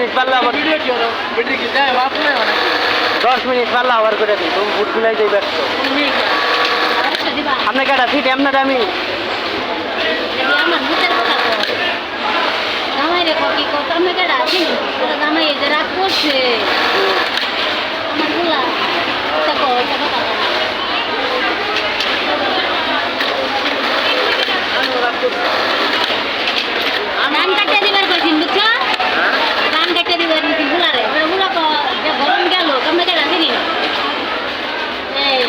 minute পারলে আবার 10 minute পারলে আবার করে দিই তুমি বুট মিলাই যাই ব্যস্ত আপনাকে একটা ফিট আপনার আমি জামাই রেখো কি করতো আমাকে রাজি জামাই এই যে রাগ করছে আমার গুলা দেখো ধান কাটতে দিবার কইছিন বুঝছো ধান কাটতে দিবার কইছিন গুলারে গুলা যে গরম গেল আমাকে রাজি নি এই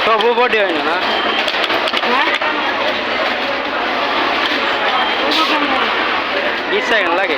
সব বডি হয় না ইচ্ছা লাগে